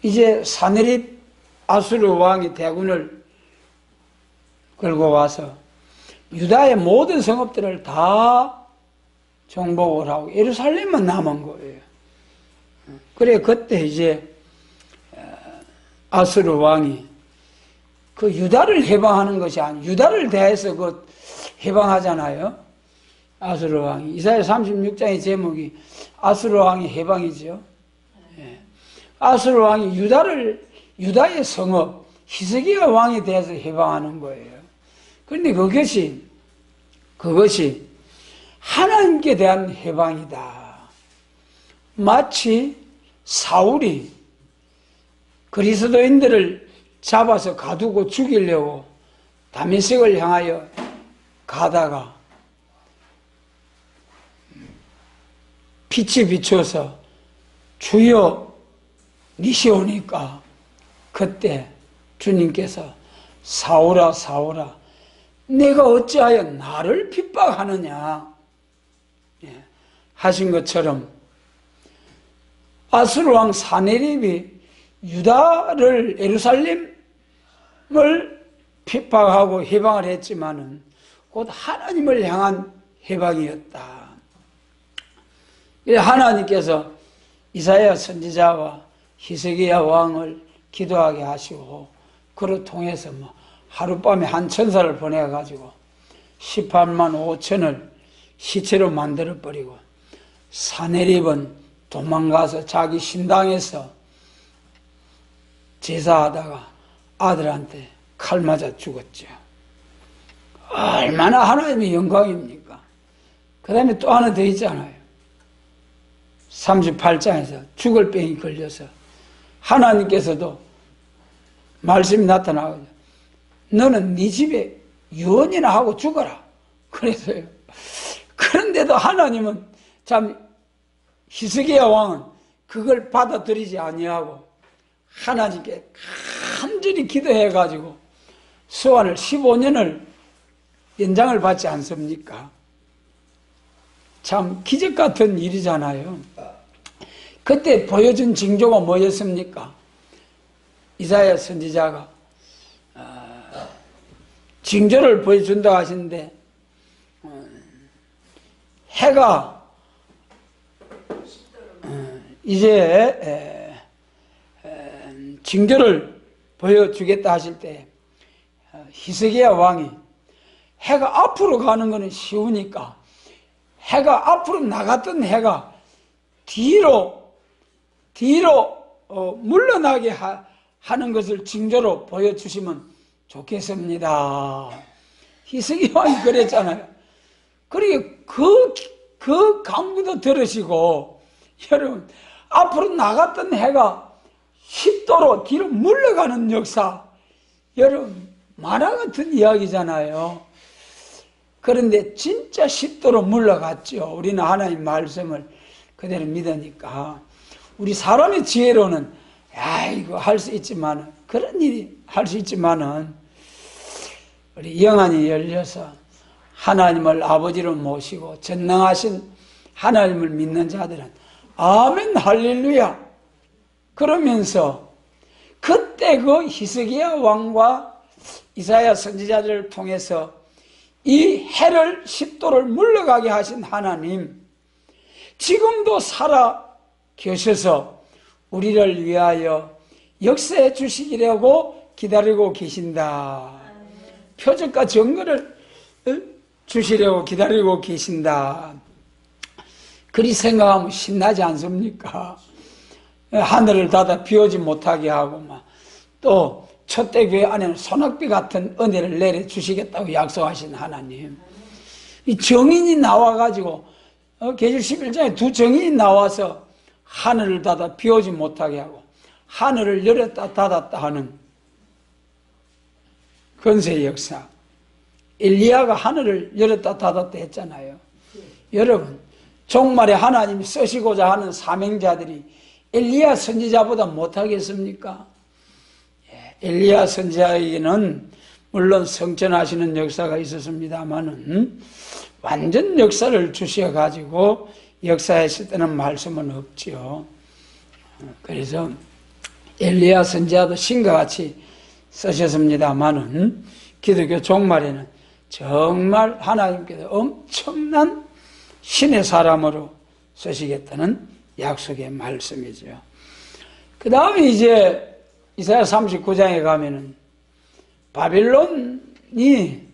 이제 사네립 아수르 왕이 대군을 끌고 와서 유다의 모든 성읍들을 다 정복을 하고 예루살렘만 남은 거예요. 그래 그때 이제 아수르 왕이 그 유다를 해방하는 것이 아니고 유다를 대해서 그 해방하잖아요. 아수르 왕이 이사야 36장의 제목이 아수르 왕의 해방이죠. 아수르 왕이 유다의 성읍 히스기야 왕에 대해서 해방하는 거예요. 그런데 그것이 하나님께 대한 해방이다. 마치 사울이 그리스도인들을 잡아서 가두고 죽이려고 다메섹을 향하여 가다가 빛이 비춰서 주여 니시오니까 그때 주님께서 사울아 사울아 내가 어찌하여 나를 핍박하느냐 하신 것처럼 아수르 왕 사네립이 유다를 예루살렘을 핍박하고 해방을 했지만은 곧 하나님을 향한 해방이었다. 하나님께서 이사야 선지자와 히스기야 왕을 기도하게 하시고 그를 통해서 하룻밤에 한 천사를 보내가지고 18만 5천을 시체로 만들어버리고 사네립은 도망가서 자기 신당에서 제사하다가 아들한테 칼 맞아 죽었죠. 얼마나 하나님의 영광입니까? 그 다음에 또 하나 더 있잖아요. 38장에서 죽을 병이 걸려서 하나님께서도 말씀이 나타나거든요. 너는 네 집에 유언이나 하고 죽어라. 그래서요. 그런데도 하나님은 참 히스기야 왕은 그걸 받아들이지 아니하고 하나님께 간절히 기도해가지고 소환을 15년을 연장을 받지 않습니까? 참 기적 같은 일이잖아요. 그때 보여준 징조가 뭐였습니까? 이사야 선지자가 징조를 보여준다고 하시는데 해가 이제 징조를 보여주겠다 하실 때 히스기야 왕이 해가 앞으로 가는 것은 쉬우니까 해가 앞으로 나갔던 해가 뒤로 물러나게 하는 것을 징조로 보여주시면 좋겠습니다. 히스기야 왕이 그랬잖아요. 그리고 그 강구도 들으시고 여러분 앞으로 나갔던 해가 10도로 뒤로 물러가는 역사 여러분 만화 같은 이야기잖아요. 그런데 진짜 10도로 물러갔죠. 우리는 하나님 말씀을 그대로 믿으니까 우리 사람의 지혜로는 이거 할 수 있지만은 그런 일이 할 수 있지만은 우리 영안이 열려서 하나님을 아버지로 모시고 전능하신 하나님을 믿는 자들은 아멘 할렐루야 그러면서 그때 그 히스기야 왕과 이사야 선지자들을 통해서 이 해를 10도를 물러가게 하신 하나님 지금도 살아 계셔서 우리를 위하여 역사해 주시기라고 기다리고 계신다. 표적과 증거를 주시려고 기다리고 계신다. 그리 생각하면 신나지 않습니까? 하늘을 닫아 비 오지 못하게 하고 또 첫대교회 안에는 소낙비 같은 은혜를 내려주시겠다고 약속하신 하나님. 이 정인이 나와가지고 계시록 11장에 두 정인이 나와서 하늘을 닫아 비 오지 못하게 하고 하늘을 열었다 닫았다 하는 건세의 역사. 엘리야가 하늘을 열었다 닫았다 했잖아요. 여러분 종말에 하나님이 쓰시고자 하는 사명자들이 엘리야 선지자보다 못하겠습니까? 엘리야 선지자에게는 물론 성천하시는 역사가 있었습니다만은 완전 역사를 주셔가지고 역사했을 때는 말씀은 없지요. 그래서 엘리야 선지자도 신과 같이 쓰셨습니다만은 기독교 종말에는 정말 하나님께서 엄청난 신의 사람으로 쓰시겠다는 약속의 말씀이죠. 그 다음에 이제 이사야 39장에 가면은 바빌론이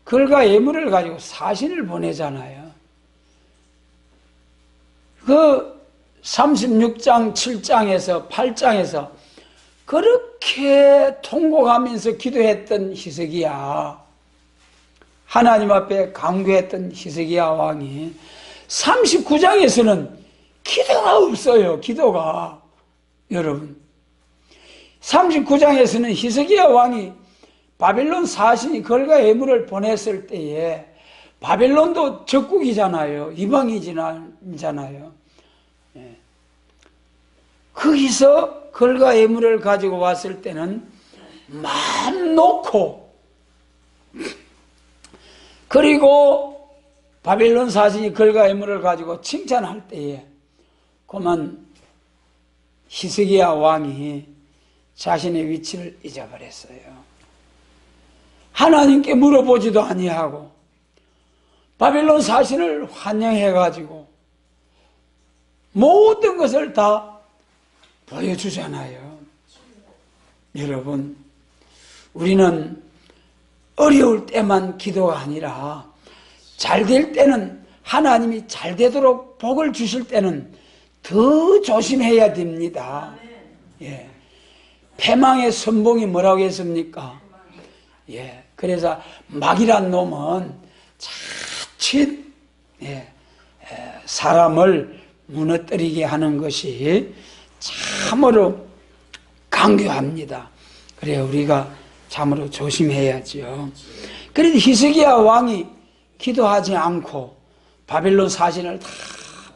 글과 예물을 가지고 사신을 보내잖아요. 그 36장, 7장에서 8장에서 그렇게 통곡하면서 기도했던 히스기야, 하나님 앞에 간구했던 히스기야 왕이 39장에서는 기도가 없어요. 기도가. 여러분, 39장에서는 히스기야 왕이 바빌론 사신이 글과 예물을 보냈을 때에, 바빌론도 적국이잖아요. 이방이잖아요. 거기서 글과 예물을 가지고 왔을 때는 마음 놓고, 그리고 바빌론 사신이 글과 예물을 가지고 칭찬할 때에 그만 히스기야 왕이 자신의 위치를 잊어버렸어요. 하나님께 물어보지도 아니하고 바빌론 사신을 환영해가지고 모든 것을 다 보여주잖아요. 여러분, 우리는 어려울 때만 기도가 아니라 잘 될 때는, 하나님이 잘 되도록 복을 주실 때는 더 조심해야 됩니다. 예. 패망의 선봉이 뭐라고 했습니까? 예. 그래서 마귀란 놈은 자칫 사람을 무너뜨리게 하는 것이 참으로 강교합니다. 그래 우리가 참으로 조심해야죠. 그래도 히스기야 왕이 기도하지 않고 바빌론 사신을 다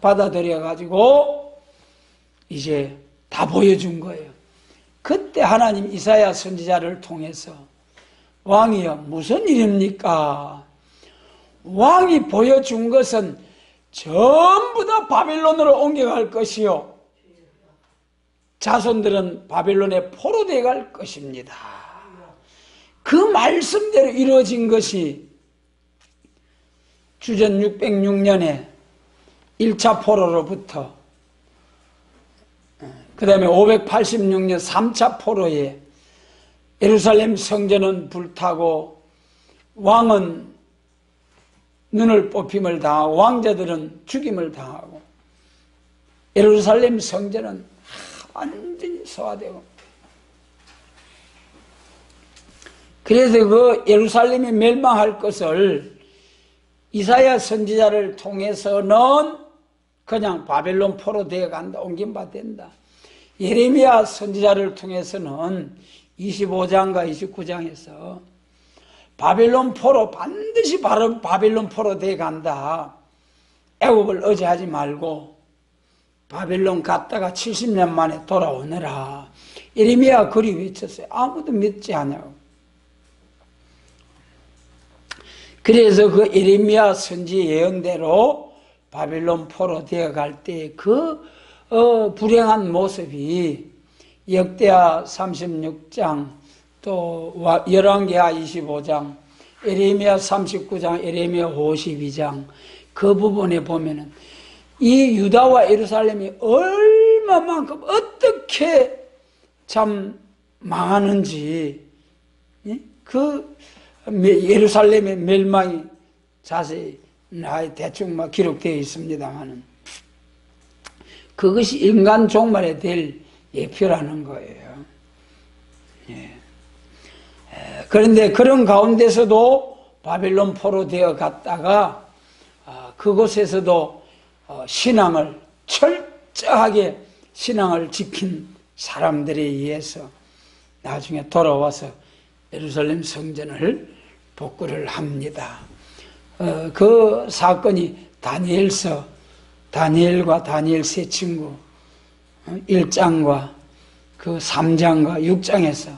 받아들여 가지고 이제 다 보여준 거예요. 그때 하나님 이사야 선지자를 통해서 왕이여 무슨 일입니까? 왕이 보여준 것은 전부 다 바빌론으로 옮겨갈 것이요, 자손들은 바빌론에 포로되어 갈 것입니다. 그 말씀대로 이루어진 것이 주전 606년에 1차 포로로부터 그 다음에 586년 3차 포로에 예루살렘 성전은 불타고 왕은 눈을 뽑힘을 당하고 왕자들은 죽임을 당하고 예루살렘 성전은 완전히 소화되고, 그래서 그 예루살렘이 멸망할 것을 이사야 선지자를 통해서는 그냥 바벨론 포로 되어 간다, 옮김바 된다. 예레미야 선지자를 통해서는 25장과 29장에서 바벨론 포로, 반드시 바로 바벨론 포로 되어 간다. 애굽을 의지하지 말고 바벨론 갔다가 70년 만에 돌아오느라. 예레미야 그리 외쳤어요. 아무도 믿지 않냐고. 그래서 그 예레미야 선지 예언대로 바벨론 포로 되어갈 때 그 불행한 모습이 역대하 36장, 또 열왕기하 25장, 예레미야 39장, 예레미야 52장 그 부분에 보면은 이 유다와 예루살렘이 얼마만큼 어떻게 참 망하는지, 그 예루살렘의 멸망이 자세히 대충 막 기록되어 있습니다만은 그것이 인간 종말에 될 예표라는 거예요. 예. 그런데 그런 가운데서도 바벨론 포로 되어 갔다가 그곳에서도 신앙을 철저하게 신앙을 지킨 사람들에 의해서 나중에 돌아와서 예루살렘 성전을 복구를 합니다. 그 사건이 다니엘서, 다니엘과 다니엘 세 친구 1장과 그 3장과 6장에서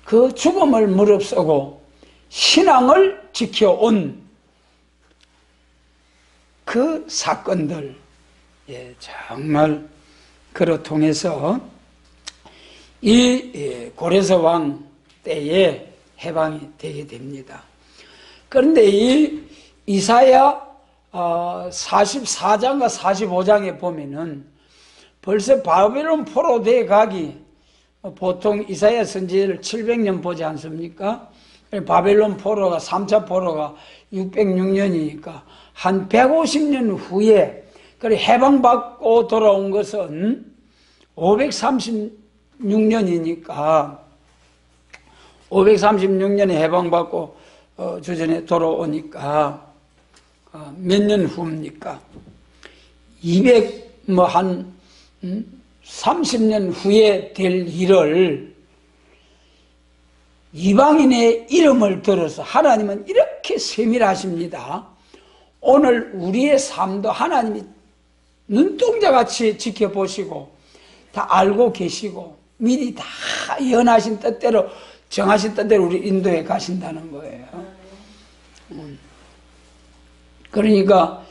그 죽음을 무릅쓰고 신앙을 지켜온 그 사건들, 정말 그로 통해서 이 고레스 왕 때에 해방이 되게 됩니다. 그런데 이 이사야 44장과 45장에 보면은 벌써 바벨론 포로되어 가기, 보통 이사야 선지자를 700년 보지 않습니까? 바벨론 포로가 3차 포로가 606년이니까 한 150년 후에 그래 해방받고 돌아온 것은 536년이니까 536년에 해방받고 주전에 돌아오니까 몇 년 후입니까? 30년 후에 될 일을 이방인의 이름을 들어서 하나님은 이렇게 세밀하십니다. 오늘 우리의 삶도 하나님이 눈동자같이 지켜보시고 다 알고 계시고 미리 다 예언하신 뜻대로 정하신 뜻대로 우리 인도에 가신다는 거예요. 그러니까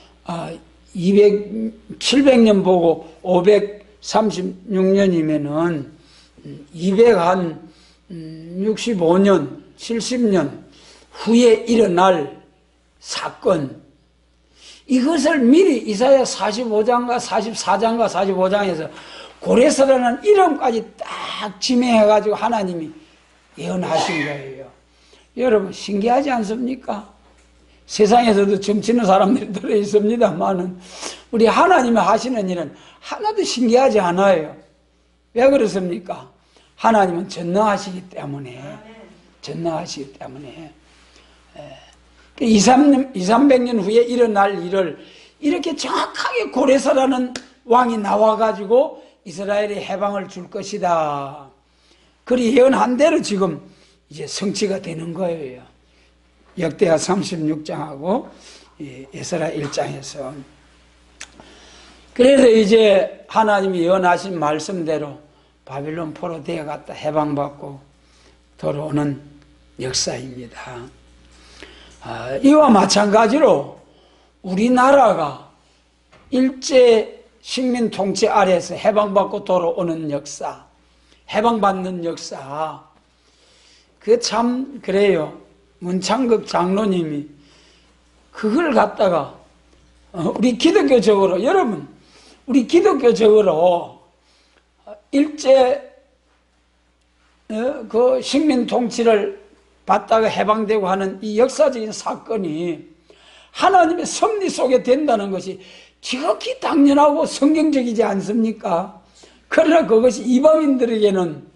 700년 보고 536년이면은 265년, 70년 후에 일어날 사건, 이것을 미리 이사야 45장과 44장과 45장에서 고레스라는 이름까지 딱 지명해가지고 하나님이 예언하신 거예요. 여러분 신기하지 않습니까? 세상에서도 점치는 사람들이 들어있습니다만은 우리 하나님이 하시는 일은 하나도 신기하지 않아요. 왜 그렇습니까? 하나님은 전능하시기 때문에. 200~300년 후에 일어날 일을 이렇게 정확하게 고레스라는 왕이 나와가지고 이스라엘의 해방을 줄 것이다. 그리 예언한 대로 지금 이제 성취가 되는 거예요. 역대하 36장하고 에스라 1장에서. 그래서 이제 하나님이 예언하신 말씀대로 바빌론 포로 되어갔다 해방받고 돌아오는 역사입니다. 이와 마찬가지로 우리나라가 일제 식민 통치 아래에서 해방받고 돌아오는 역사, 해방받는 역사, 그게 참 그래요. 문창극 장로님이 그걸 갖다가 우리 기독교적으로, 여러분 우리 기독교적으로 일제 그 식민 통치를 받다가 해방되고 하는 이 역사적인 사건이 하나님의 섭리 속에 된다는 것이 지극히 당연하고 성경적이지 않습니까? 그러나 그것이 이방인들에게는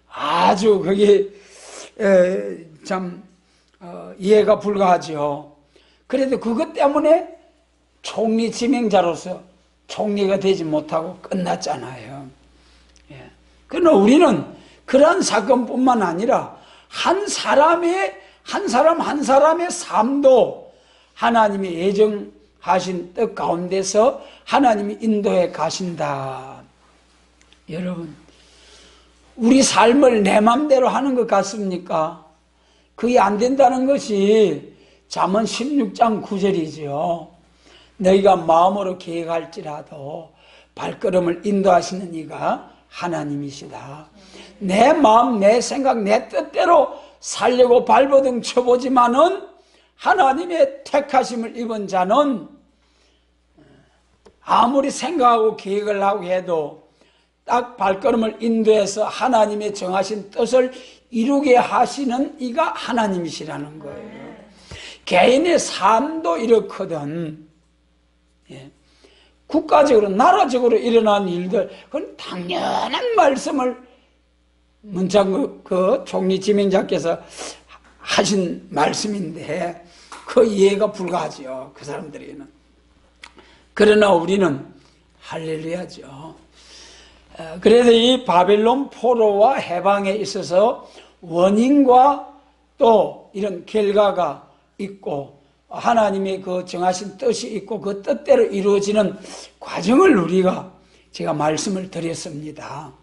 아주 그게 참 이해가 불가하죠. 그래도 그것 때문에 총리 지명자로서 총리가 되지 못하고 끝났잖아요. 그러나 우리는 그러한 사건뿐만 아니라 한 사람 한 사람의 삶도 하나님이 예정하신 뜻 가운데서 하나님이 인도해 가신다. 여러분, 우리 삶을 내 맘대로 하는 것 같습니까? 그게 안 된다는 것이 잠언 16장 9절이죠. 너희가 마음으로 계획할지라도 발걸음을 인도하시는 이가 하나님이시다. 내 마음, 내 생각, 내 뜻대로 살려고 발버둥 쳐보지만은 하나님의 택하심을 입은 자는 아무리 생각하고 계획을 하고 해도 딱 발걸음을 인도해서 하나님의 정하신 뜻을 이루게 하시는 이가 하나님이시라는 거예요. 개인의 삶도 이렇거든. 국가적으로, 나라적으로 일어난 일들, 그건 당연한 말씀을 문창극 그 총리 지명자께서 하신 말씀인데 그 이해가 불가하죠. 그 사람들에게는. 그러나 우리는 할렐루야죠. 그래서 이 바벨론 포로와 해방에 있어서 원인과 또 이런 결과가 있고 하나님의 그 정하신 뜻이 있고 그 뜻대로 이루어지는 과정을 우리가 제가 말씀을 드렸습니다.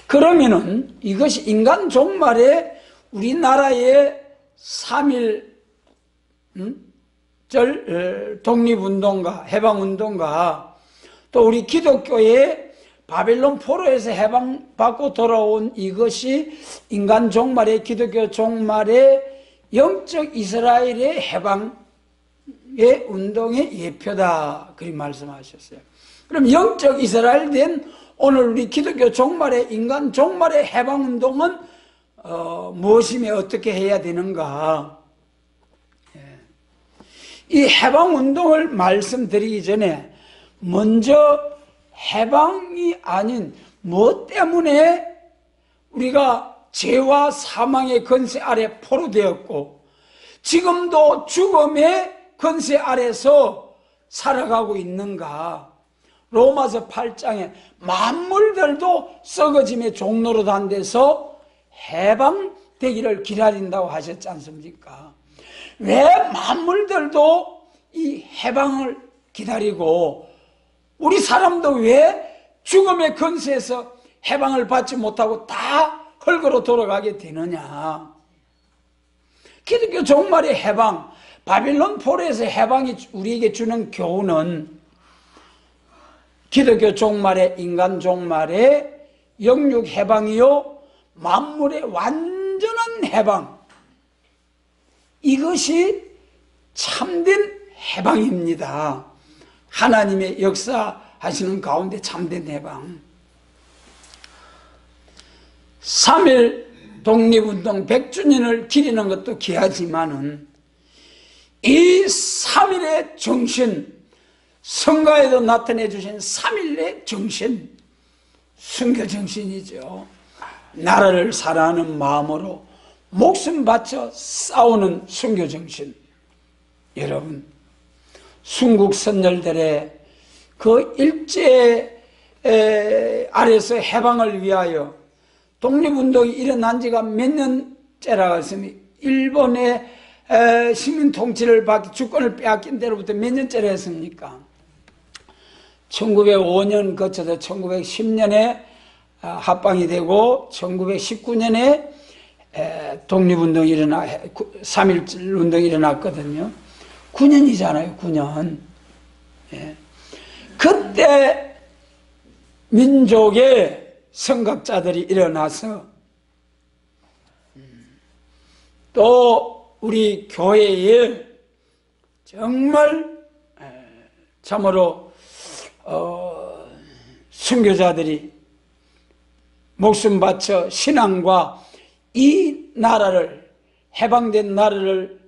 그러면은 이것이 인간 종말에 우리나라의 3.1절 독립운동가, 해방운동가, 또 우리 기독교의 바벨론 포로에서 해방받고 돌아온 이것이 인간 종말의 기독교 종말의 영적 이스라엘의 해방의 운동의 예표다. 그리 말씀하셨어요. 그럼 영적 이스라엘 된 오늘 우리 기독교 종말의 인간 종말의 해방 운동은 무엇이며 어떻게 해야 되는가? 이 해방 운동을 말씀드리기 전에 먼저 해방이 아닌 무엇 때문에 우리가 죄와 사망의 권세 아래 포로되었고 지금도 죽음의 권세 아래서 살아가고 있는가? 로마서 8장에 만물들도 썩어짐의 종로로 단 데서 해방되기를 기다린다고 하셨지 않습니까? 왜 만물들도 이 해방을 기다리고 우리 사람도 왜 죽음의 권세에서 해방을 받지 못하고 다 흙으로 돌아가게 되느냐? 기독교 종말의 해방, 바빌론 포로에서 해방이 우리에게 주는 교훈은 기독교 종말의 인간 종말의 영육 해방이요 만물의 완전한 해방, 이것이 참된 해방입니다. 하나님의 역사하시는 가운데 참된 해방. 3.1 독립운동 100주년을 기리는 것도 귀하지만은 이 3.1의 정신, 성가에도 나타내 주신 3.1의 정신, 순교 정신이죠. 나라를 사랑하는 마음으로 목숨 바쳐 싸우는 순교 정신. 여러분, 순국 선열들의 그 일제 아래서 해방을 위하여 독립운동이 일어난 지가 몇 년째라고 했으면 일본의 식민 통치를 받기, 주권을 빼앗긴 때로부터 몇 년째라 했습니까? 1905년 거쳐서 1910년에 합방이 되고 1919년에 독립운동이 일어나 3.1 운동이 일어났거든요. 9년이잖아요. 9년. 예. 그때 민족의 선각자들이 일어나서 또 우리 교회에 정말 참으로 순교자들이 목숨 바쳐 신앙과 이 나라를, 해방된 나라를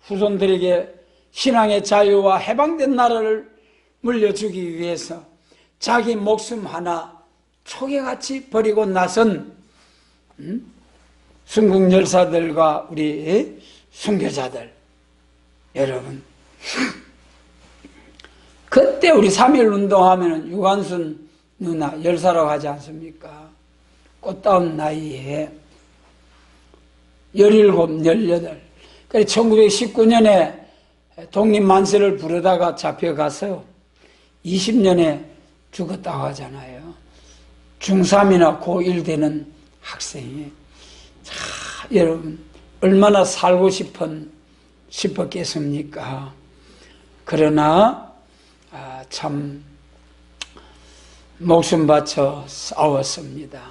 후손들에게 신앙의 자유와 해방된 나라를 물려주기 위해서 자기 목숨 하나 초계같이 버리고 나선 순국 열사들과 우리 순교자들, 여러분, 그때 우리 3.1 운동하면 유관순 누나 열사라고 하지 않습니까? 꽃다운 나이에 17, 18. 그래 1919년에 독립만세를 부르다가 잡혀가서 20년에 죽었다고 하잖아요. 중3이나 고1 되는 학생이. 자, 여러분, 얼마나 살고 싶었겠습니까? 그러나 참 목숨 바쳐 싸웠습니다.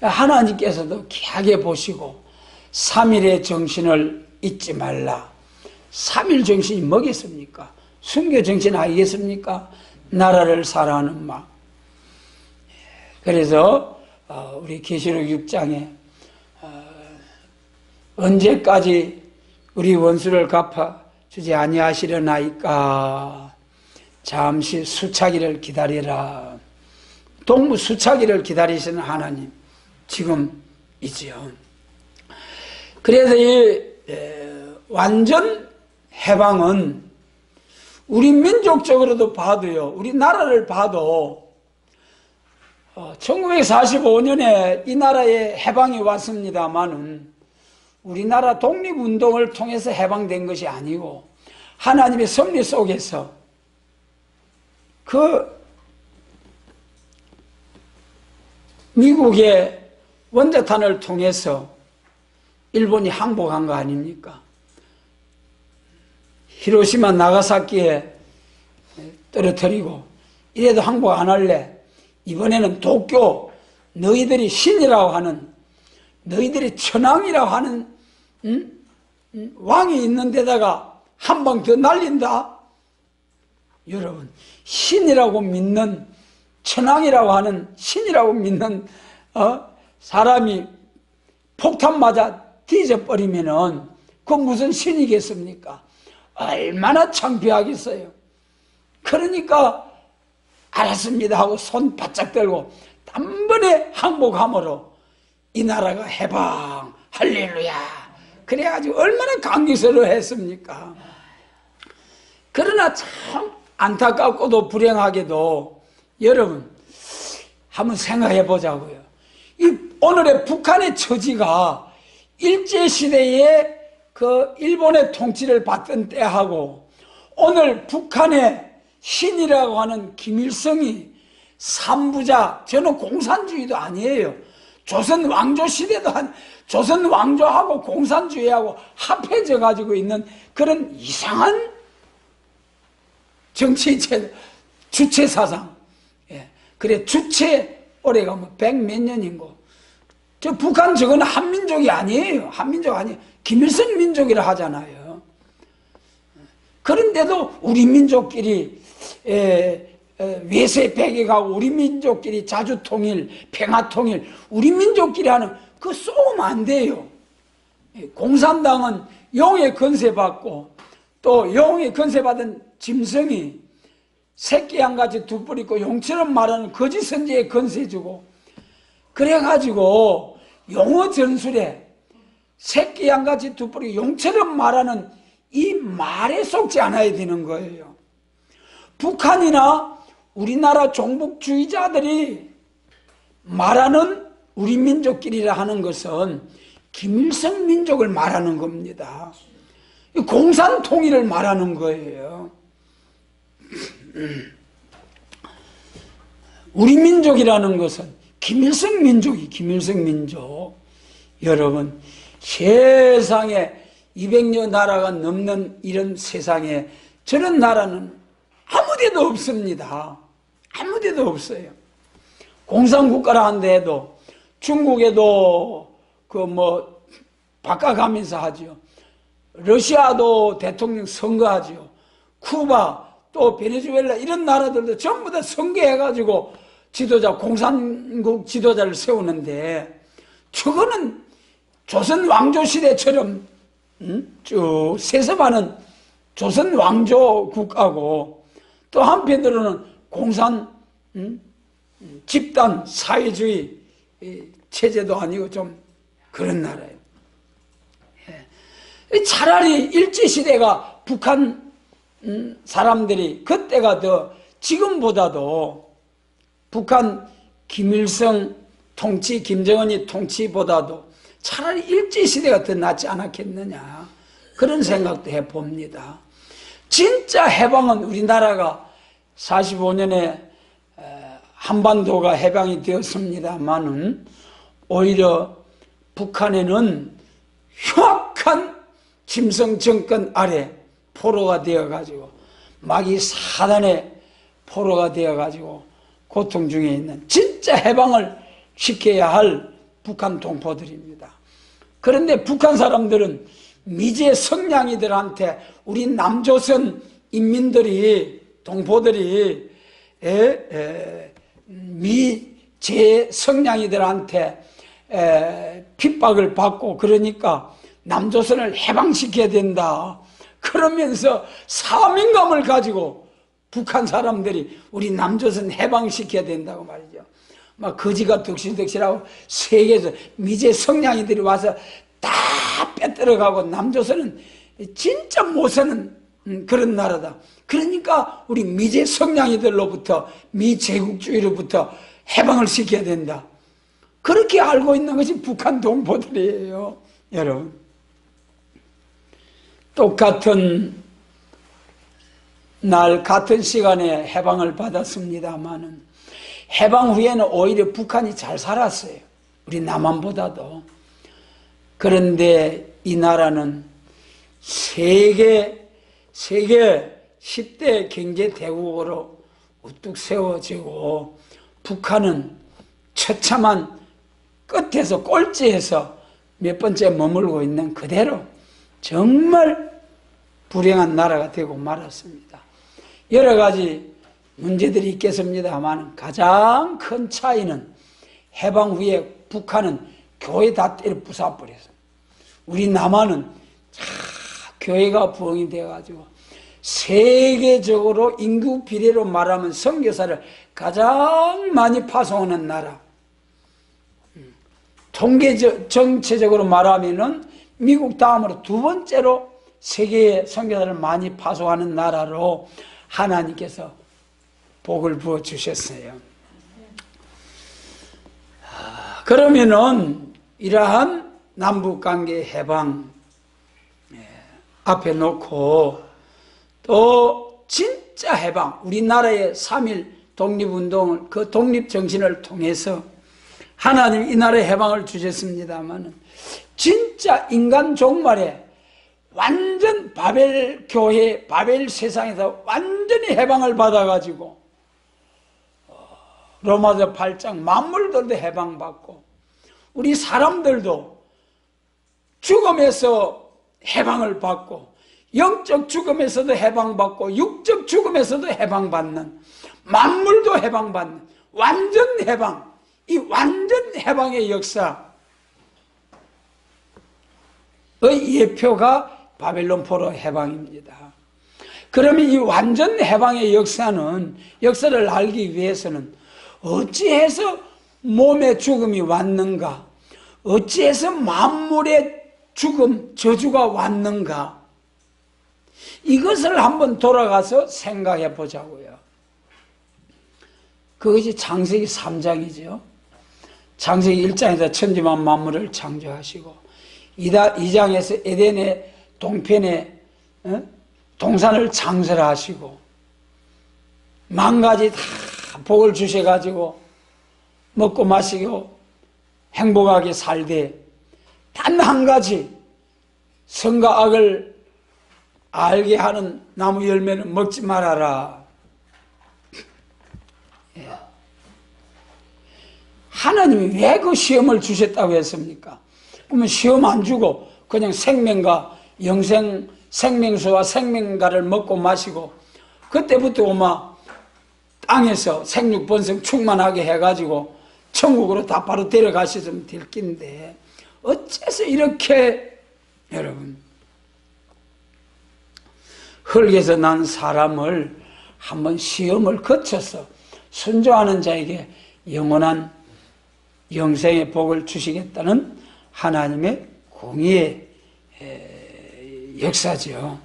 하나님께서도 귀하게 보시고 3.1의 정신을 잊지 말라. 3.1 정신이 뭐겠습니까? 순교 정신 아니겠습니까? 나라를 사랑하는 마음. 그래서 우리 계시록 6장에 언제까지 우리 원수를 갚아주지 아니하시려나이까? 잠시 수차기를 기다리라. 동무 수차기를 기다리시는 하나님 지금이지요. 그래서 이 완전 해방은 우리 민족적으로도 봐도요, 우리 나라를 봐도 1945년에 이 나라에 해방이 왔습니다마는 우리나라 독립운동을 통해서 해방된 것이 아니고 하나님의 섭리 속에서 그 미국의 원자탄을 통해서 일본이 항복한 거 아닙니까? 히로시마 나가사키에 떨어뜨리고 이래도 항복 안 할래? 이번에는 도쿄, 너희들이 신이라고 하는, 너희들이 천황이라고 하는 왕이 있는 데다가 한 방 더 날린다. 여러분, 신이라고 믿는, 천황이라고 하는, 신이라고 믿는 사람이 폭탄 맞아 뒤져버리면은 그 무슨 신이겠습니까? 얼마나 창피하겠어요. 그러니까 알았습니다 하고 손 바짝 들고 단번에 항복함으로 이 나라가 해방, 할렐루야. 그래가지고 얼마나 감격스러워했습니까? 그러나 참 안타깝고도 불행하게도 여러분 한번 생각해 보자고요. 이 오늘의 북한의 처지가 일제시대에 그 일본의 통치를 받던 때하고 오늘 북한의 신이라고 하는 김일성이 삼부자, 저는 공산주의도 아니에요. 조선 왕조 시대도 조선 왕조하고 공산주의하고 합해져 가지고 있는 그런 이상한 정치 주체 사상. 예. 그래 주체 올해가 뭐 100몇 년인고. 저 북한 저거는 한민족이 아니에요. 한민족 아니에요. 김일성 민족이라 하잖아요. 그런데도 우리 민족끼리 외세 배격하고 우리 민족끼리 자주통일, 평화통일, 우리 민족끼리 하는 그 쏘면 안 돼요. 공산당은 영의 건세받고 또 영의 건세받은 짐승이 새끼 한 가지 두 뿔 있고 용처럼 말하는 거짓 선지에 건세주고 그래가지고 용어 전술에 새끼 한 가지 두 뿔이 용처럼 말하는 이 말에 속지 않아야 되는 거예요. 북한이나 우리나라 종북주의자들이 말하는 우리 민족끼리라 하는 것은 김일성 민족을 말하는 겁니다. 공산통일을 말하는 거예요. 우리 민족이라는 것은 김일성 민족이 김일성 민족. 여러분, 세상에 200여 나라가 넘는 이런 세상에 저런 나라는 아무데도 없습니다. 아무데도 없어요. 공산국가라 한데도 중국에도 바꿔가면서 하죠. 러시아도 대통령 선거하죠. 쿠바 또 베네수엘라 이런 나라들도 전부 다 선거해가지고 지도자, 공산국 지도자를 세우는데 저거는 조선 왕조 시대처럼 쭉 세습하는 조선 왕조 국가고 또 한편으로는 공산 집단 사회주의 체제도 아니고 좀 그런 나라예요. 차라리 일제시대가 북한 사람들이 그때가 더 지금보다도 북한 김일성 통치, 김정은이 통치보다도 차라리 일제시대가 더 낫지 않았겠느냐 그런 생각도 해봅니다. 진짜 해방은 우리나라가 45년에 한반도가 해방이 되었습니다만은 오히려 북한에는 흉악한 김성 정권 아래 포로가 되어가지고 마귀 사단의 포로가 되어가지고 고통 중에 있는 진짜 해방을 시켜야 할 북한 동포들입니다. 그런데 북한 사람들은 미제 성냥이들한테 우리 남조선 인민들이 동포들이 미제 성냥이들한테 핍박을 받고 그러니까 남조선을 해방시켜야 된다. 그러면서 사명감을 가지고 북한 사람들이 우리 남조선 해방시켜야 된다고 말이죠. 막 거지가 덕실덕실하고 세계에서 미제 성냥이들이 와서 다 빼들어가고 남조선은 진짜 못 사는 그런 나라다. 그러니까 우리 미제 성냥이들로부터 미제국주의로부터 해방을 시켜야 된다. 그렇게 알고 있는 것이 북한 동포들이에요. 여러분, 똑같은 날 같은 시간에 해방을 받았습니다마는 해방 후에는 오히려 북한이 잘 살았어요. 우리 남한보다도. 그런데 이 나라는 세계 10대 경제 대국으로 우뚝 세워지고 북한은 처참한 끝에서 꼴찌에서 몇 번째 머물고 있는 그대로 정말 불행한 나라가 되고 말았습니다. 여러 가지 문제들이 있겠습니다만 가장 큰 차이는 해방 후에 북한은 교회 다 때려 부숴버렸어요. 우리 남한은 교회가 부흥이 돼가지고 세계적으로 인구 비례로 말하면 선교사를 가장 많이 파송하는 나라. 정체적으로 말하면은 미국 다음으로 두 번째로 세계에 선교사를 많이 파송하는 나라로 하나님께서 복을 부어 주셨어요. 그러면은 이러한 남북관계 해방 앞에 놓고 또 진짜 해방, 우리나라의 3.1 독립운동을 그 독립정신을 통해서 하나님 이 나라에 해방을 주셨습니다만 진짜 인간 종말에 완전 바벨 교회, 바벨 세상에서 완전히 해방을 받아가지고 로마서 8장 만물들도 해방받고 우리 사람들도 죽음에서 해방을 받고 영적 죽음에서도 해방받고 육적 죽음에서도 해방받는 만물도 해방받는 완전 해방, 이 완전 해방의 역사의 예표가 바벨론 포로 해방입니다. 그러면 이 완전 해방의 역사를 알기 위해서는 어찌해서 몸의 죽음이 왔는가? 어찌해서 만물의 죽음, 저주가 왔는가? 이것을 한번 돌아가서 생각해 보자고요. 그것이 창세기 3장이죠. 창세기 1장에서 천지만 만물을 창조하시고 2장에서 에덴의 동편에 동산을 창설하시고 만 가지 다 복을 주셔가지고 먹고 마시고 행복하게 살되 단 한 가지 선과 악을 알게 하는 나무 열매는 먹지 말아라. 하나님이 왜 그 시험을 주셨다고 했습니까? 그러면 시험 안 주고 그냥 생명과 영생, 생명수와 생명가를 먹고 마시고 그때부터 오마 땅에서 생육번성 충만하게 해가지고 천국으로 다 바로 데려가셨으면 될 낀데 어째서 이렇게 여러분 흙에서 난 사람을 한번 시험을 거쳐서 순종하는 자에게 영원한 영생의 복을 주시겠다는 하나님의 공의의 역사죠.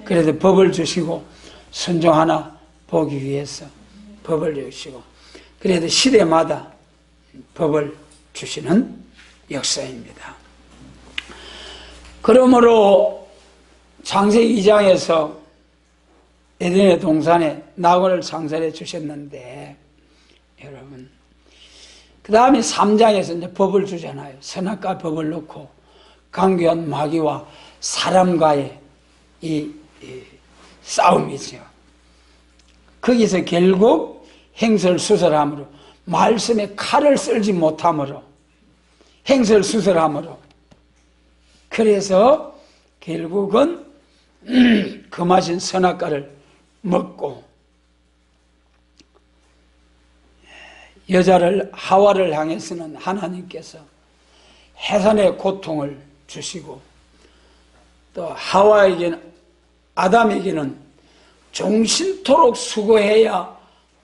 그래도 법을 주시고 순종하나 보기 위해서 법을 주시고 그래도 시대마다 법을 주시는 역사입니다. 그러므로 창세기 2장에서 에덴의 동산에 낙원을 창설해 주셨는데 여러분 그 다음에 3장에서 이제 법을 주잖아요. 선악과 법을 놓고 강교한 마귀와 사람과의 이 싸움이죠. 거기서 결국 행설수설함으로 말씀에 칼을 쓸지 못함으로 행설수설함으로 그래서 결국은 금하신 선악과를 먹고 여자를 하와를 향해서는 하나님께서 해산의 고통을 주시고 또 하와에게는 아담에게는 종신토록 수고해야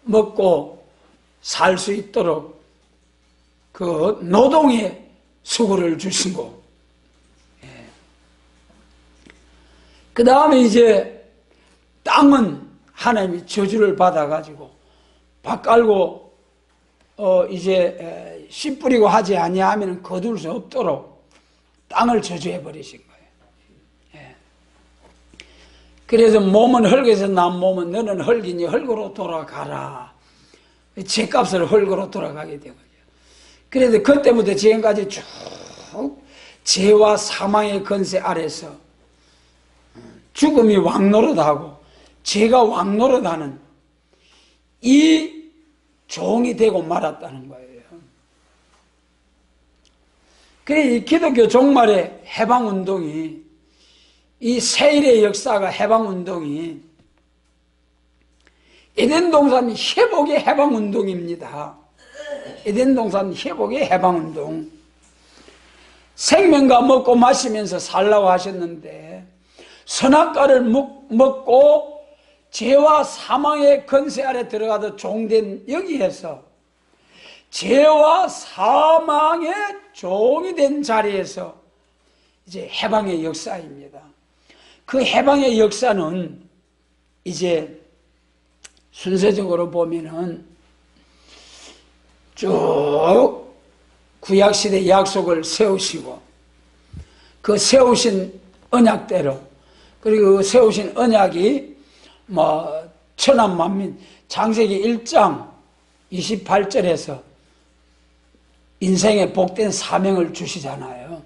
먹고 살 수 있도록 그 노동의 수고를 주시고 그 다음에 이제 땅은 하나님이 저주를 받아가지고 밭 깔고 이제 씨 뿌리고 하지 아니하면 거둘 수 없도록 땅을 저주해 버리신 거예요. 예. 그래서 몸은 흙에서 난 몸은 너는 흙이니 흙으로 돌아가라. 죄값을 흙으로 돌아가게 되거든요. 그래서 그때부터 지금까지 쭉 죄와 사망의 권세 아래서 죽음이 왕노릇하고 죄가 왕노릇하는 이 종이 되고 말았다는 거예요. 그래, 이 기독교 종말의 해방운동이, 이 세일의 역사가 해방운동이 에덴 동산 회복의 해방운동입니다. 에덴 동산 회복의 해방운동. 생명과 먹고 마시면서 살라고 하셨는데 선악과를 먹고 죄와 사망의 권세 아래 들어가서 종된 여기에서 죄와 사망의 종이 된 자리에서 이제 해방의 역사입니다. 그 해방의 역사는 이제 순서적으로 보면은 쭉 구약시대 약속을 세우시고 그 세우신 언약대로, 그리고 그 세우신 언약이 천한 만민, 창세기 1장 28절에서 인생에 복된 사명을 주시잖아요.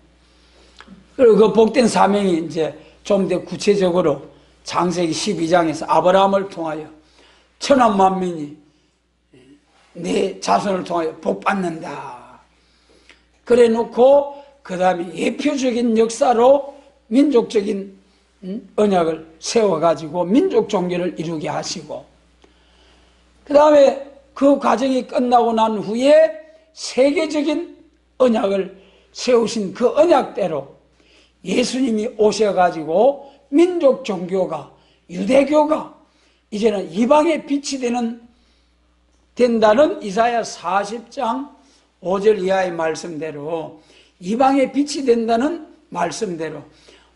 그리고 그 복된 사명이 이제 좀 더 구체적으로 창세기 12장에서 아브라함을 통하여 천한 만민이 내 자손을 통하여 복받는다. 그래 놓고 그 다음에 예표적인 역사로 민족적인 언약을 세워가지고 민족 종교를 이루게 하시고, 그 다음에 그 과정이 끝나고 난 후에 세계적인 언약을 세우신 그 언약대로 예수님이 오셔가지고 민족 종교가, 유대교가 이제는 이방의 빛이 된다는 이사야 40장 5절 이하의 말씀대로, 이방의 빛이 된다는 말씀대로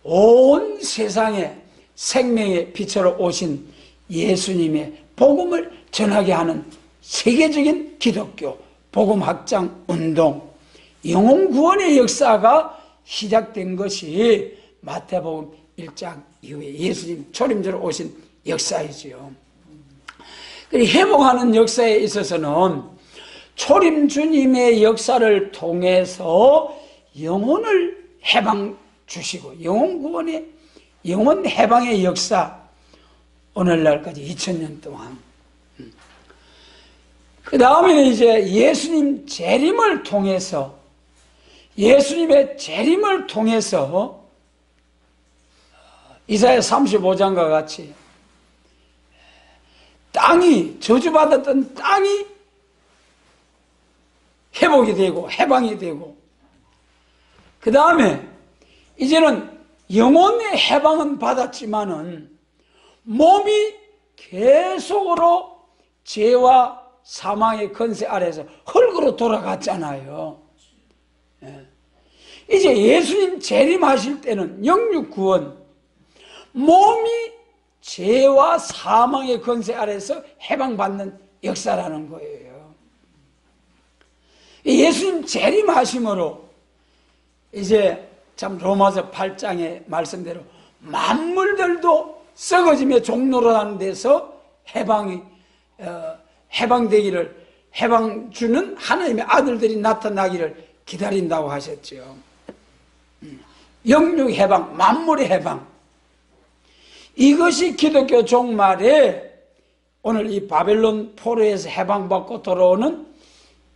온 세상에 생명의 빛으로 오신 예수님의 복음을 전하게 하는 세계적인 기독교 복음 확장 운동, 영혼 구원의 역사가 시작된 것이 마태복음 1장 이후에 예수님 초림절로 오신 역사이지요. 회복하는 역사에 있어서는 초림 주님의 역사를 통해서 영혼을 해방 주시고, 영혼 구원의, 영혼 해방의 역사, 오늘날까지 2000년 동안. 그 다음에는 이제 예수님 재림을 통해서, 예수님의 재림을 통해서 이사야 35장과 같이 땅이, 저주받았던 땅이 회복이 되고 해방이 되고, 그 다음에 이제는 영혼의 해방은 받았지만은 몸이 계속으로 죄와 사망의 권세 아래에서 흙으로 돌아갔잖아요. 이제 예수님 재림하실 때는 영육 구원, 몸이 죄와 사망의 권세 아래에서 해방받는 역사라는 거예요. 예수님 재림하심으로 이제 참 로마서 8장의 말씀대로 만물들도 썩어지며 종로라는 데서 해방되기를, 해방 주는 하나님의 아들들이 나타나기를 기다린다고 하셨죠. 영육 해방, 만물의 해방, 이것이 기독교 종말에 오늘 이 바벨론 포로에서 해방받고 돌아오는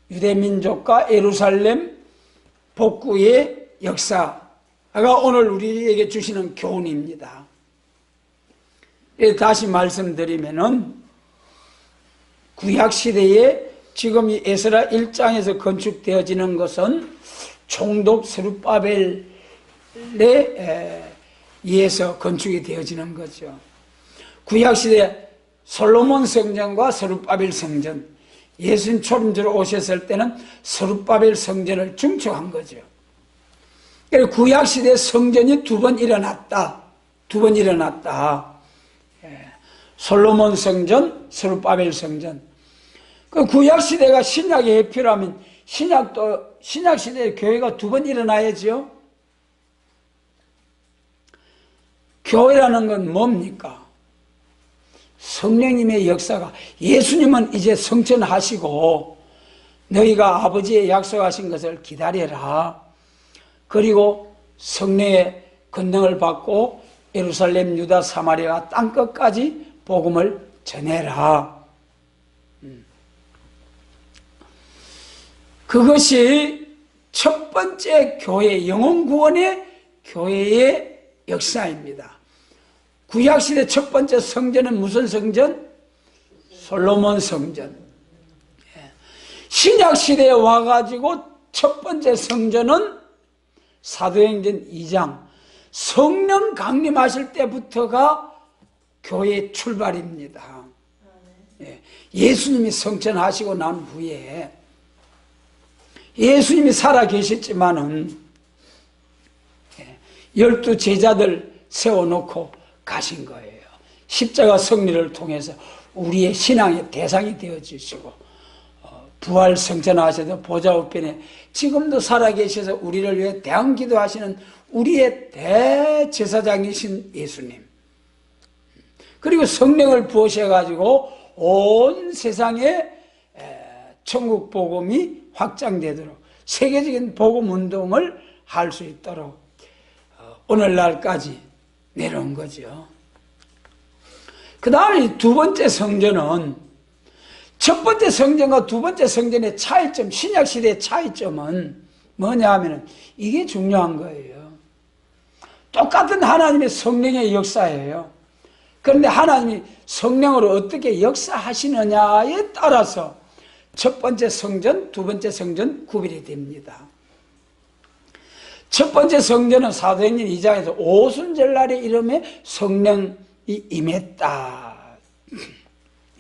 유대민족과 예루살렘 복구의 역사가 오늘 우리에게 주시는 교훈입니다. 다시 말씀드리면은 구약시대에 지금 이 에스라 1장에서 건축되어지는 것은 총독 스룹바벨에 의해서 건축이 되어지는 거죠. 구약시대 솔로몬 성전과 스룹바벨 성전, 예수님 초림절로 오셨을 때는 스룹바벨 성전을 중축한 거죠. 구약시대 성전이 두 번 일어났다. 솔로몬 성전, 스룹바벨 성전. 그 구약시대가 신약의 예표라면 신약시대의 교회가 두 번 일어나야죠. 교회라는 건 뭡니까? 성령님의 역사가, 예수님은 이제 성천하시고 너희가 아버지의 약속하신 것을 기다려라. 그리고 성령의 권능을 받고 예루살렘, 유다, 사마리아 땅끝까지 복음을 전해라. 그것이 첫 번째 교회, 영혼 구원의 교회의 역사입니다. 구약시대 첫 번째 성전은 무슨 성전? 솔로몬 성전. 신약시대에 와가지고 첫 번째 성전은 사도행전 2장, 성령 강림하실 때부터가 교회의 출발입니다. 예수님이 성천하시고 난 후에 예수님이 살아 계셨지만은 12 제자들 세워놓고 가신 거예요. 십자가 승리를 통해서 우리의 신앙의 대상이 되어주시고 부활 성천하셔서 보좌 우편에 지금도 살아계셔서 우리를 위해 대항기도 하시는 우리의 대제사장이신 예수님, 그리고 성령을 부으셔가지고 온 세상에 천국 복음이 확장되도록 세계적인 복음 운동을 할 수 있도록 오늘날까지 내려온 거죠. 그 다음에 두 번째 성전은, 첫 번째 성전과 두 번째 성전의 차이점, 신약시대의 차이점은 뭐냐 하면은 이게 중요한 거예요. 똑같은 하나님의 성령의 역사예요. 그런데 하나님이 성령으로 어떻게 역사하시느냐에 따라서 첫 번째 성전, 두 번째 성전 구별이 됩니다. 첫 번째 성전은 사도행전 2장에서 오순절날의 이름에 성령이 임했다.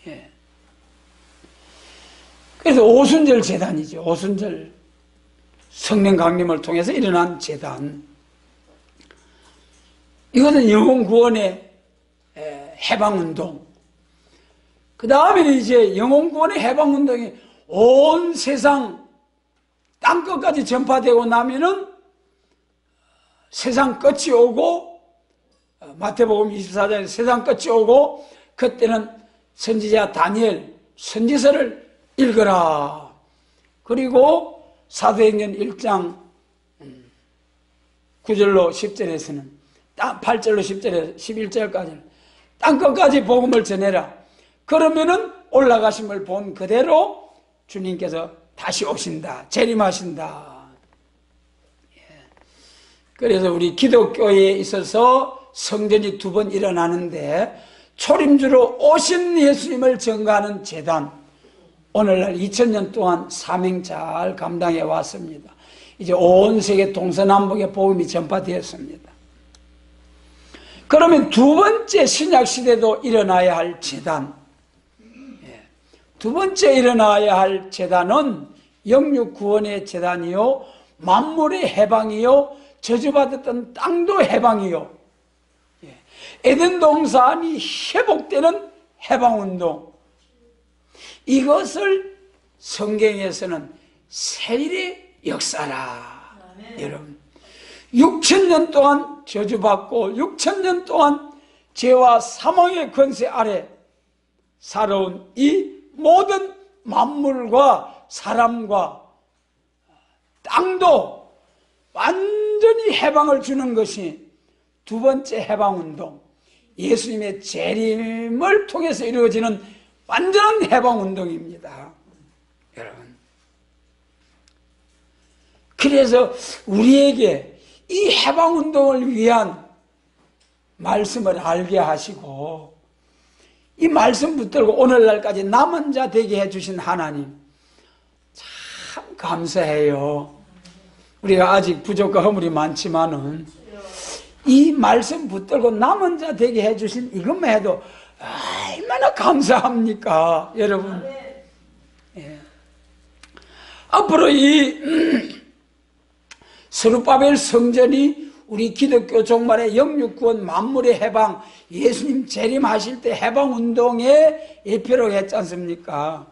예. 그래서 오순절 제단이죠. 오순절 성령 강림을 통해서 일어난 제단. 이것은 영혼 구원의 해방운동. 그 다음에는 이제 영혼 구원의 해방운동이 온 세상 땅끝까지 전파되고 나면은 세상 끝이 오고, 마태복음 24장에 세상 끝이 오고, 그때는 선지자 다니엘 선지서를 읽어라. 그리고 사도행전 1장 9절로 10절에서는 8절로 10절에 11절까지는 땅끝까지 복음을 전해라. 그러면은 올라가심을 본 그대로 주님께서 다시 오신다. 재림하신다. 그래서 우리 기독교에 있어서 성전이 두 번 일어나는데 초림주로 오신 예수님을 증거하는 제단, 오늘날 2000년 동안 사명 잘 감당해 왔습니다. 이제 온 세계 동서남북에 복음이 전파되었습니다. 그러면 두 번째 신약시대도 일어나야 할 제단, 두 번째 일어나야 할 제단은 영육구원의 제단이요, 만물의 해방이요, 저주받았던 땅도 해방이요, 에덴 동산이 회복되는 해방운동, 이것을 성경에서는 세일의 역사라. 여러분, 6000년 동안 저주받고 6000년 동안 죄와 사망의 권세 아래 살아온 이 모든 만물과 사람과 땅도 완전히 해방을 주는 것이 두 번째 해방운동, 예수님의 재림을 통해서 이루어지는 완전한 해방운동입니다. 여러분, 그래서 우리에게 이 해방운동을 위한 말씀을 알게 하시고 이 말씀 붙들고 오늘날까지 남은 자 되게 해주신 하나님 참 감사해요. 우리가 아직 부족과 허물이 많지만은 이 말씀 붙들고 남은 자 되게 해주신 이것만 해도 얼마나 감사합니까, 여러분. 예. 앞으로 이 스룹바벨 성전이 우리 기독교 종말의 영육구원 만물의 해방, 예수님 재림하실 때 해방운동의 예표로 했지 않습니까?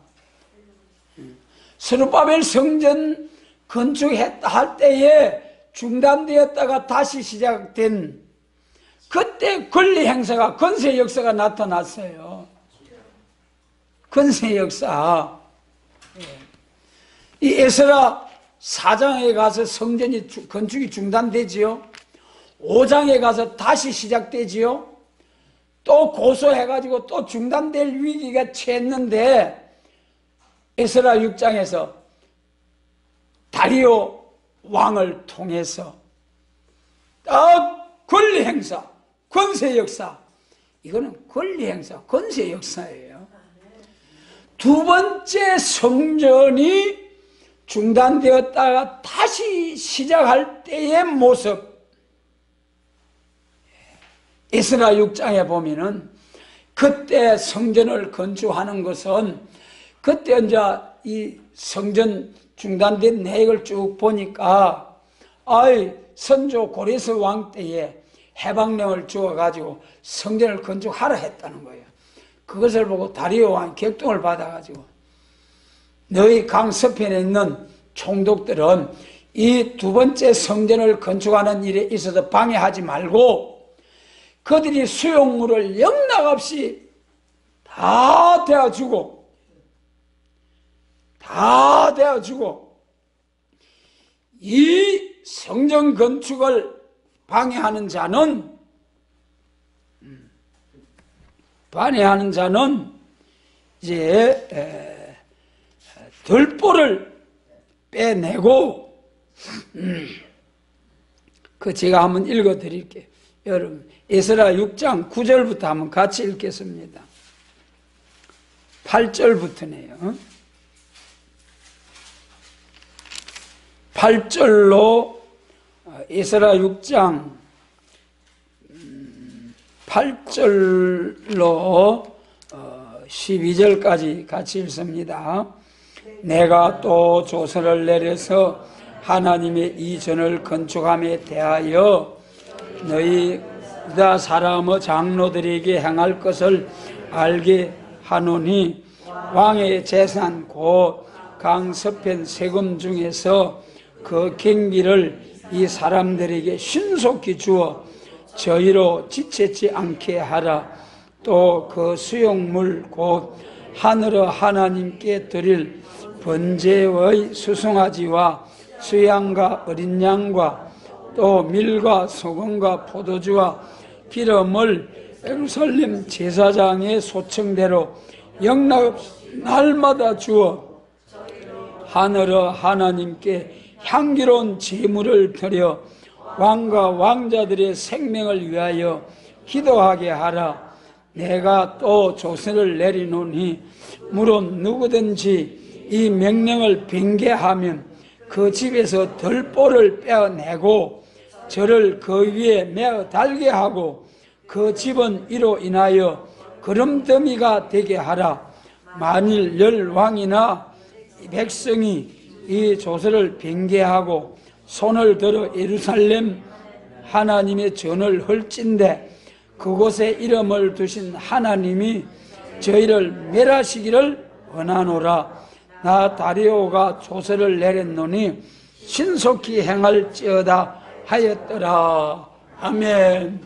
스룹바벨 성전 건축했다 할 때에 중단되었다가 다시 시작된 그때 권리 행사가, 권세 역사가 나타났어요. 권세 역사. 이 에스라 4장에 가서 성전이 건축이 중단되지요. 5장에 가서 다시 시작되지요. 또 고소해가지고 또 중단될 위기가 처했는데 에스라 6장에서 다리오 왕을 통해서 딱 권리 행사, 권세 역사, 이거는 권리 행사, 권세 역사예요. 두 번째 성전이 중단되었다가 다시 시작할 때의 모습, 에스라 6장에 보면은 그때 성전을 건축하는 것은, 그때 이제 이 성전 중단된 내역을 쭉 보니까 선조 고레스 왕 때에 해방령을 주어가지고 성전을 건축하라 했다는 거예요. 그것을 보고 다리오 왕이 격동을 받아가지고 너희 강 서편에 있는 총독들은 이 두 번째 성전을 건축하는 일에 있어서 방해하지 말고 그들이 수용물을 영락없이 다 대어주고 이 성전 건축을 방해하는 자는 이제 들보를 빼내고, 그 제가 한번 읽어 드릴게요. 여러분, 에스라 6장 9절부터 한번 같이 읽겠습니다. 8절부터네요. 8절로 에스라 6장 8절로 12절까지 같이 읽습니다. 내가 또 조서를 내려서 하나님의 이 전을 건축함에 대하여 너희 유다 사람의 장로들에게 행할 것을 알게 하노니, 왕의 재산 곧 강서편 세금 중에서 그 경비를 이 사람들에게 신속히 주어 저희로 지체치 않게 하라. 또 그 수용물 곧 하늘의 하나님께 드릴 번제의 수송아지와 수양과 어린 양과 또 밀과 소금과 포도주와 기름을 예루살렘 제사장의 소청대로 영락 날마다 주어 하늘의 하나님께 향기로운 제물을 드려 왕과 왕자들의 생명을 위하여 기도하게 하라. 내가 또 조서를 내리노니 물론 누구든지 이 명령을 빙계하면 그 집에서 들보를 빼어내고 저를 그 위에 메어 달게 하고 그 집은 이로 인하여 거름더미가 되게 하라. 만일 열 왕이나 백성이 이 조서를 빙계하고 손을 들어 예루살렘 하나님의 전을 헐진대 그곳에 이름을 두신 하나님이 저희를 멸하시기를 원하노라. 나 다리오가 조서를 내렸노니 신속히 행할지어다 하였더라. 아멘.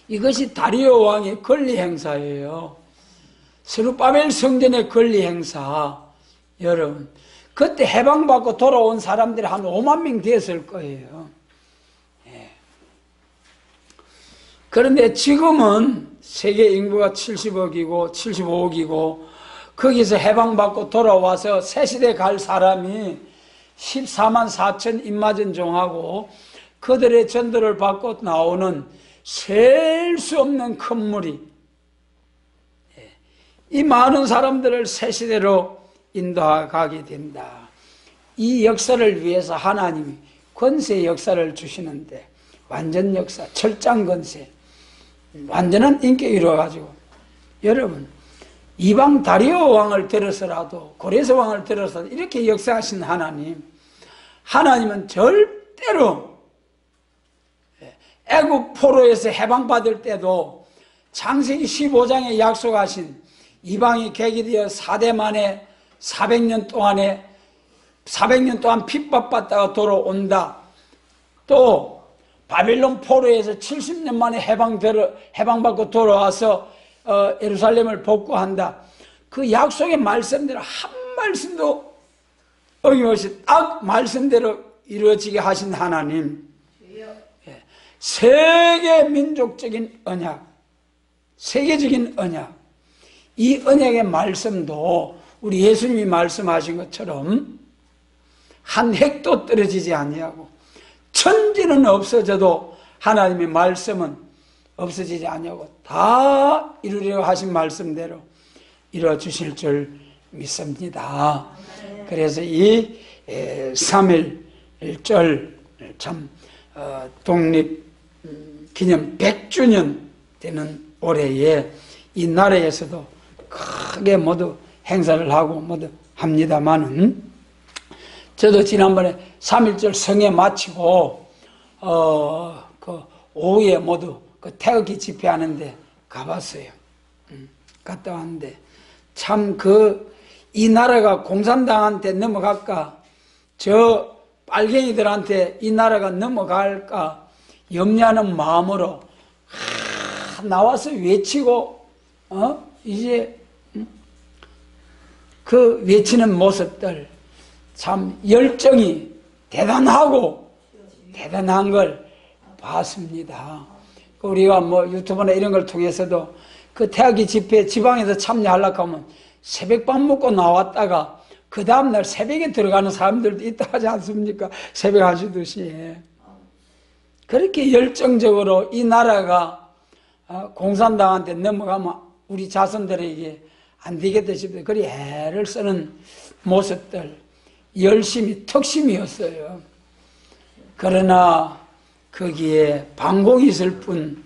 이것이 다리오 왕의 권리 행사예요. 스룹바벨 성전의 권리 행사. 여러분, 그때 해방받고 돌아온 사람들이 한 5만 명 됐을 거예요. 그런데 지금은 세계 인구가 70억이고 75억이고 거기서 해방받고 돌아와서 새시대 갈 사람이 14만 4천 인마전종하고 그들의 전도를 받고 나오는 셀 수 없는 큰 무리, 이 많은 사람들을 새시대로 인도하게 된다. 이 역사를 위해서 하나님이 권세 역사를 주시는데, 완전 역사, 철장 권세, 완전한 인격이 이루어가지고, 여러분 이방 다리오 왕을 들어서라도, 고레스 왕을 들어서라도 이렇게 역사하신 하나님은 절대로 애굽 포로에서 해방받을 때도 창세기 15장에 약속하신 이방이 객이 되어 4대 만에 400년 동안 핍박받다가 돌아온다. 또 바빌론 포로에서 70년 만에 해방받고 돌아와서 예루살렘을 복구한다. 그 약속의 말씀대로 한 말씀도 어김없이 딱 말씀대로 이루어지게 하신 하나님, 세계 민족적인 언약, 세계적인 언약, 이 언약의 말씀도 우리 예수님이 말씀하신 것처럼 한 획도 떨어지지 아니하고 천지는 없어져도 하나님의 말씀은 없어지지 아니하고 다 이루려고 하신 말씀대로 이루어 주실 줄 믿습니다. 그래서 이 3.1절 참 독립 기념 100주년 되는 올해에 이 나라에서도 크게 모두 행사를 하고 모두 합니다만은, 저도 지난번에 3.1절 성회 마치고 그 오후에 모두 그 태극기 집회하는데 가봤어요. 갔다 왔는데 참 이 나라가 공산당한테 넘어갈까, 저 빨갱이들한테 이 나라가 넘어갈까 염려하는 마음으로 나와서 외치고 이제 그 외치는 모습들 참 열정이 대단하고 대단한 걸 봤습니다. 우리가 뭐 유튜브나 이런 걸 통해서도 그 태극기 집회 지방에서 참여하려고 하면 새벽밥 먹고 나왔다가 그 다음날 새벽에 들어가는 사람들도 있다 하지 않습니까? 새벽 1시, 2시에. 그렇게 열정적으로 이 나라가 공산당한테 넘어가면 우리 자손들에게 안 되겠다 싶어서 그리 애를 쓰는 모습들, 열심히 턱심이었어요. 그러나 거기에 반공이 있을 뿐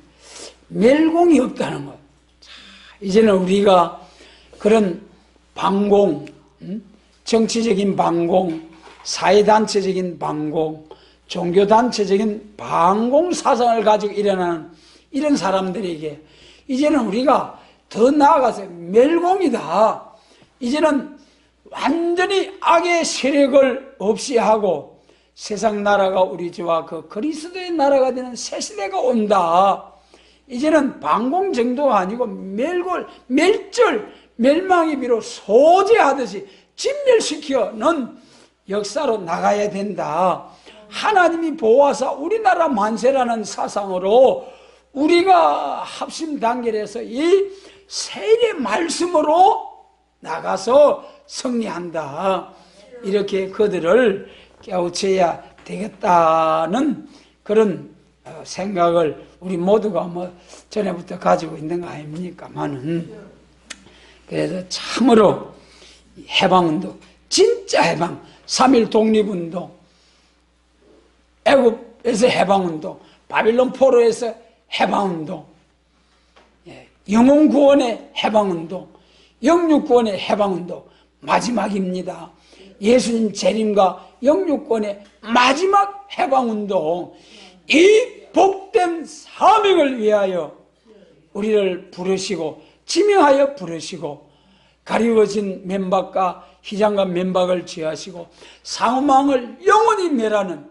멸공이 없다는 것. 이제는 우리가 그런 반공, 정치적인 반공, 사회단체적인 반공, 종교단체적인 반공 사상을 가지고 일어나는 이런 사람들에게 이제는 우리가 더 나아가서 멸공이다. 이제는 완전히 악의 세력을 없이 하고 세상 나라가 우리 주와 그 그리스도의 나라가 되는 새 시대가 온다. 이제는 반공 정도가 아니고 멸망의 비로 소재하듯이 진멸시켜는 역사로 나가야 된다. 하나님이 보호하사 우리나라 만세라는 사상으로 우리가 합심 단결해서 이 세례 말씀으로 나가서 승리한다. 이렇게 그들을 깨우쳐야 되겠다는 그런 생각을 우리 모두가 뭐 전에부터 가지고 있는 거 아닙니까만은, 그래서 참으로 해방운동, 진짜 해방, 3.1 독립운동, 애굽에서 해방운동, 바빌론 포로에서 해방운동, 영혼구원의 해방운동, 영육구원의 해방운동 마지막입니다. 예수님 재림과 영육구원의 마지막 해방운동, 이 복된 사명을 위하여 우리를 부르시고 지명하여 부르시고 가리워진 면박과 휘장과 면박을 취하시고 상망을 영원히 멸하는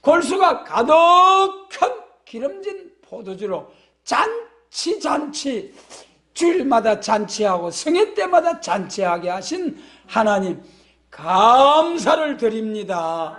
골수가 가득한 기름진 포도주로 잔치 주일마다 잔치하고 성회 때마다 잔치하게 하신 하나님 감사를 드립니다.